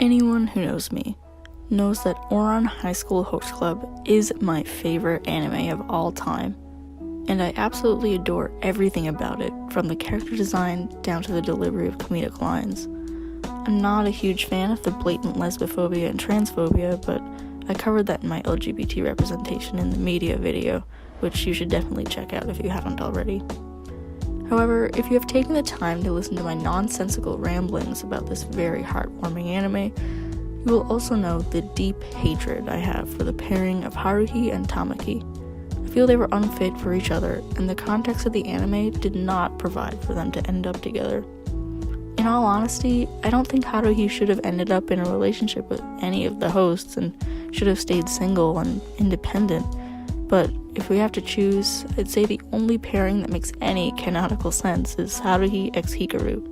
Anyone who knows me knows that Ouran High School Host Club is my favorite anime of all time, and I absolutely adore everything about it, from the character design down to the delivery of comedic lines. I'm not a huge fan of the blatant lesbophobia and transphobia, but I covered that in my LGBT representation in the media video, which you should definitely check out if you haven't already. However, if you have taken the time to listen to my nonsensical ramblings about this very heartwarming anime, you will also know the deep hatred I have for the pairing of Haruhi and Tamaki. I feel they were unfit for each other, and the context of the anime did not provide for them to end up together. In all honesty, I don't think Haruhi should have ended up in a relationship with any of the hosts and should have stayed single and independent, but if we have to choose, I'd say the only pairing that makes any canonical sense is Haruhi x Hikaru.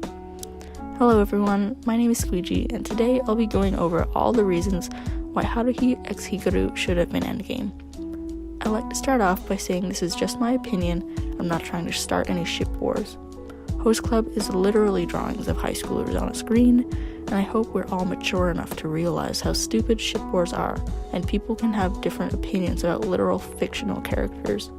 Hello everyone, my name is Squeegee, and today I'll be going over all the reasons why Haruhi x Hikaru should have been Endgame. I'd like to start off by saying this is just my opinion. I'm not trying to start any ship wars. Host Club is literally drawings of high schoolers on a screen, and I hope we're all mature enough to realize how stupid ship wars are, and people can have different opinions about literal fictional characters.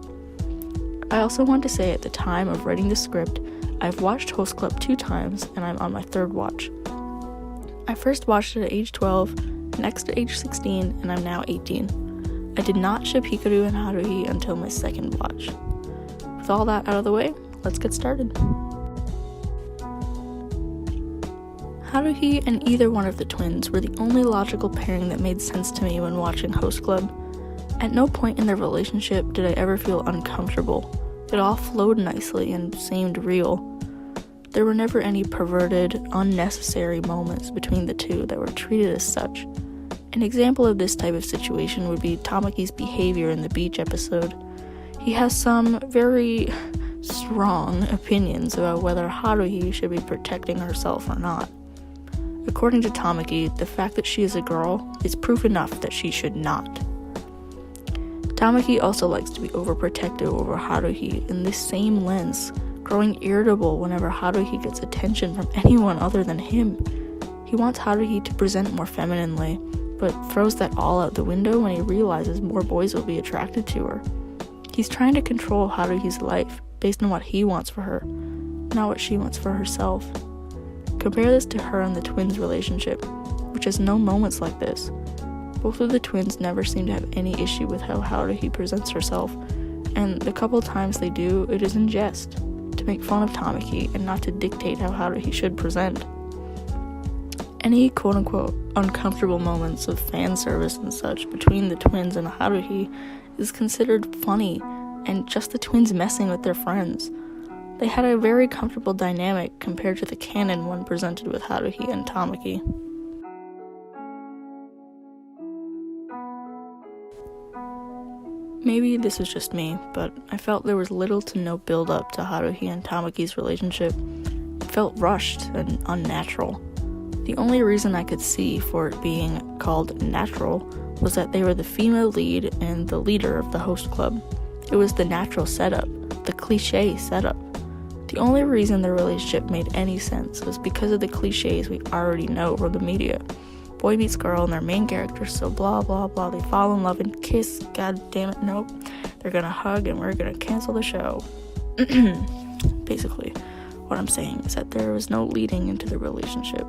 I also want to say at the time of writing the script, I've watched Host Club 2 times, and I'm on my 3rd watch. I first watched it at age 12, next at age 16, and I'm now 18. I did not ship Hikaru and Haruhi until my 2nd watch. With all that out of the way, let's get started. Haruhi and either one of the twins were the only logical pairing that made sense to me when watching Host Club. At no point in their relationship did I ever feel uncomfortable. It all flowed nicely and seemed real. There were never any perverted, unnecessary moments between the two that were treated as such. An example of this type of situation would be Tamaki's behavior in the beach episode. He has some very strong opinions about whether Haruhi should be protecting herself or not. According to Tamaki, the fact that she is a girl is proof enough that she should not. Tamaki also likes to be overprotective over Haruhi in this same lens, growing irritable whenever Haruhi gets attention from anyone other than him. He wants Haruhi to present more femininely, but throws that all out the window when he realizes more boys will be attracted to her. He's trying to control Haruhi's life based on what he wants for her, not what she wants for herself. Compare this to her and the twins' relationship, which has no moments like this. Both of the twins never seem to have any issue with how Haruhi presents herself, and the couple times they do, it is in jest, to make fun of Tamaki and not to dictate how Haruhi should present. Any quote-unquote uncomfortable moments of fan service and such between the twins and Haruhi is considered funny, and just the twins messing with their friends. They had a very comfortable dynamic compared to the canon one presented with Haruhi and Tamaki. Maybe this is just me, but I felt there was little to no build-up to Haruhi and Tamaki's relationship. It felt rushed and unnatural. The only reason I could see for it being called natural was that they were the female lead and the leader of the host club. It was the natural setup, the cliche setup. The only reason their relationship made any sense was because of the cliches we already know from the media. Boy meets girl and their main character, so blah blah blah, they fall in love and kiss, god damn it, nope. They're gonna hug and we're gonna cancel the show. Basically, what I'm saying is that there was no leading into the relationship.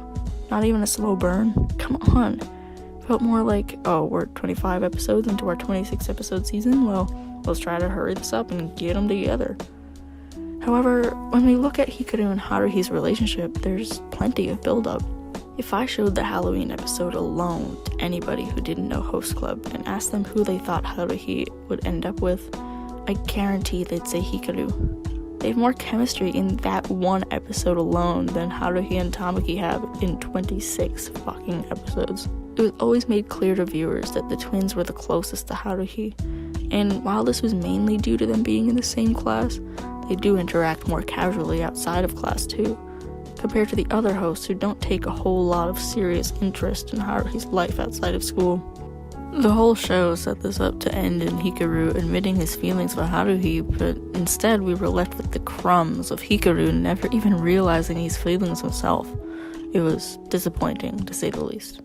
Not even a slow burn. Come on. Felt more like, oh, we're 25 episodes into our 26 episode season, well, let's try to hurry this up and get them together. However, when we look at Hikaru and Haruhi's relationship, there's plenty of build-up. If I showed the Halloween episode alone to anybody who didn't know Host Club and asked them who they thought Haruhi would end up with, I guarantee they'd say Hikaru. They have more chemistry in that one episode alone than Haruhi and Tamaki have in 26 fucking episodes. It was always made clear to viewers that the twins were the closest to Haruhi, and while this was mainly due to them being in the same class, they do interact more casually outside of class too, compared to the other hosts who don't take a whole lot of serious interest in Haruhi's life outside of school. The whole show set this up to end in Hikaru admitting his feelings for Haruhi, but instead we were left with the crumbs of Hikaru never even realizing his feelings himself. it was disappointing, to say the least.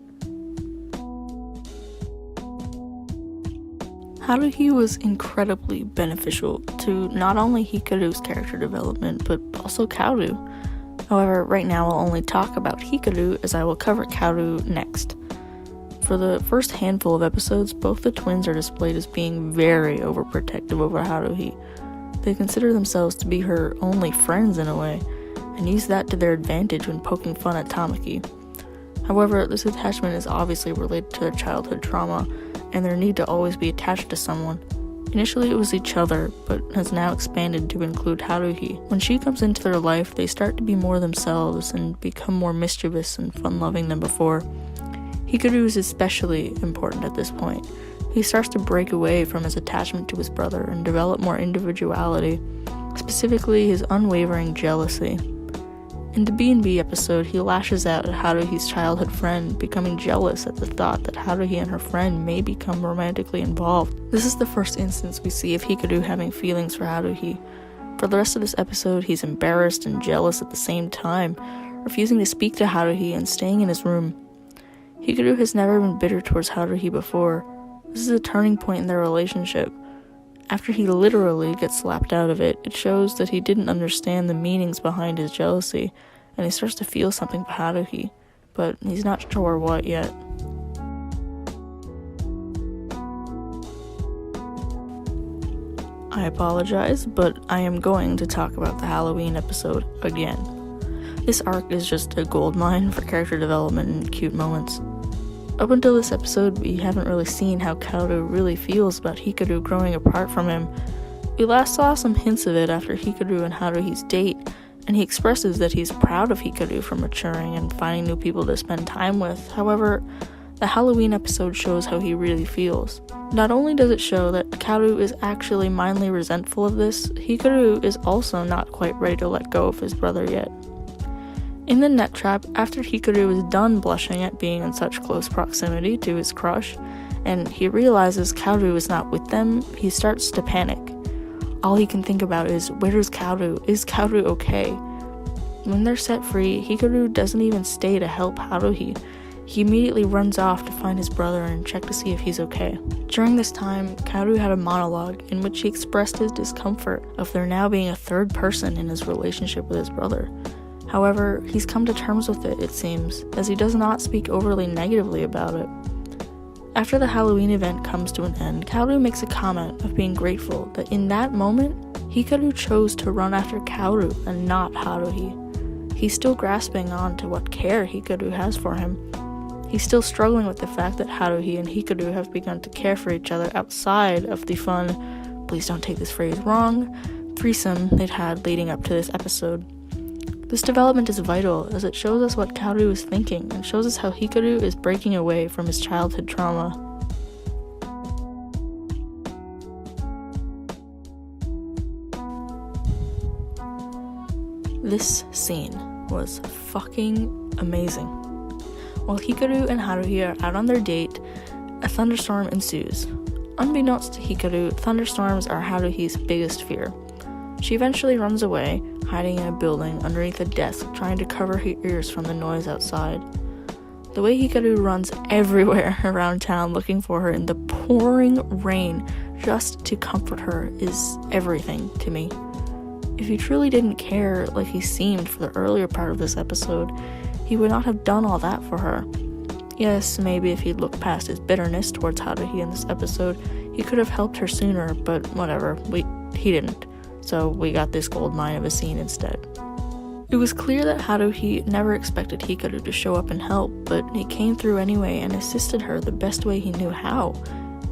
Haruhi was incredibly beneficial to not only Hikaru's character development, but also Kaoru. However, right now I'll only talk about Hikaru, as I will cover Kaoru next. For the first handful of episodes, both the twins are displayed as being very overprotective over Haruhi. They consider themselves to be her only friends in a way, and use that to their advantage when poking fun at Tamaki. However, this attachment is obviously related to their childhood trauma, and their need to always be attached to someone. Initially it was each other, but has now expanded to include Haruhi. When she comes into their life, they start to be more themselves and become more mischievous and fun-loving than before. Hikaru is especially important at this point. He starts to break away from his attachment to his brother and develop more individuality, specifically his unwavering jealousy. In the B&B episode, he lashes out at Haruhi's childhood friend, becoming jealous at the thought that Haruhi and her friend may become romantically involved. This is the first instance we see of Hikaru having feelings for Haruhi. For the rest of this episode, he's embarrassed and jealous at the same time, refusing to speak to Haruhi and staying in his room. Hikaru has never been bitter towards Haruhi before. This is a turning point in their relationship. After he literally gets slapped out of it, it shows that he didn't understand the meanings behind his jealousy, and he starts to feel something for Haruhi, but he's not sure what yet. I apologize, but I am going to talk about the Halloween episode again. This arc is just a goldmine for character development and cute moments. Up until this episode, we haven't really seen how Kaoru really feels about Hikaru growing apart from him. We last saw some hints of it after Hikaru and Haruhi's date, and he expresses that he's proud of Hikaru for maturing and finding new people to spend time with. However, the Halloween episode shows how he really feels. Not only does it show that Kaoru is actually mildly resentful of this, Hikaru is also not quite ready to let go of his brother yet. In the net trap, after Hikaru is done blushing at being in such close proximity to his crush, and he realizes Kaoru is not with them, he starts to panic. All he can think about is, where's Kaoru? Is Kaoru okay? When they're set free, Hikaru doesn't even stay to help Haruhi. He immediately runs off to find his brother and check to see if he's okay. During this time, Kaoru had a monologue in which he expressed his discomfort of there now being a third person in his relationship with his brother. However, he's come to terms with it seems, as he does not speak overly negatively about it. After the Halloween event comes to an end, Kaoru makes a comment of being grateful that in that moment, Hikaru chose to run after Kaoru and not Haruhi. He's still grasping on to what care Hikaru has for him. He's still struggling with the fact that Haruhi and Hikaru have begun to care for each other outside of the fun, please don't take this phrase wrong, threesome they'd had leading up to this episode. This development is vital as it shows us what Kaoru is thinking and shows us how Hikaru is breaking away from his childhood trauma. This scene was fucking amazing. While Hikaru and Haruhi are out on their date, a thunderstorm ensues. Unbeknownst to Hikaru, thunderstorms are Haruhi's biggest fear. She eventually runs away, hiding in a building underneath a desk, trying to cover her ears from the noise outside. The way Hikaru runs everywhere around town looking for her in the pouring rain just to comfort her is everything to me. If he truly didn't care like he seemed for the earlier part of this episode, he would not have done all that for her. Yes, maybe if he'd looked past his bitterness towards Haruhi in this episode, he could have helped her sooner, but whatever, he didn't. So we got this goldmine of a scene instead. It was clear that Haruhi never expected Hikaru to show up and help, but he came through anyway and assisted her the best way he knew how.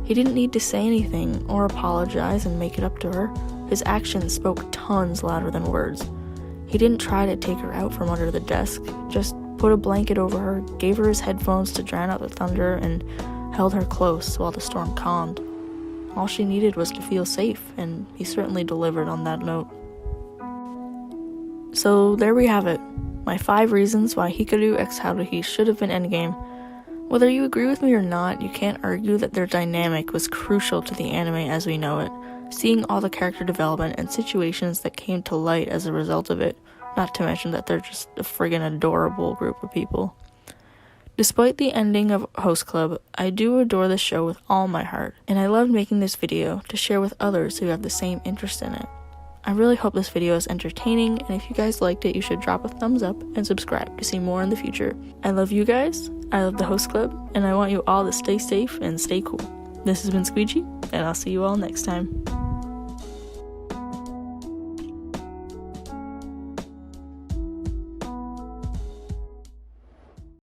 He didn't need to say anything or apologize and make it up to her. His actions spoke tons louder than words. He didn't try to take her out from under the desk, just put a blanket over her, gave her his headphones to drown out the thunder, and held her close while the storm calmed. All she needed was to feel safe, and he certainly delivered on that note. So there we have it, my 5 reasons why Hikaru x Haruhi should have been Endgame. Whether you agree with me or not, you can't argue that their dynamic was crucial to the anime as we know it, seeing all the character development and situations that came to light as a result of it, not to mention that they're just a friggin' adorable group of people. Despite the ending of Host Club, I do adore the show with all my heart, and I loved making this video to share with others who have the same interest in it. I really hope this video is entertaining, and if you guys liked it, you should drop a thumbs up and subscribe to see more in the future. I love you guys, I love the Host Club, and I want you all to stay safe and stay cool. This has been Squeegee, and I'll see you all next time.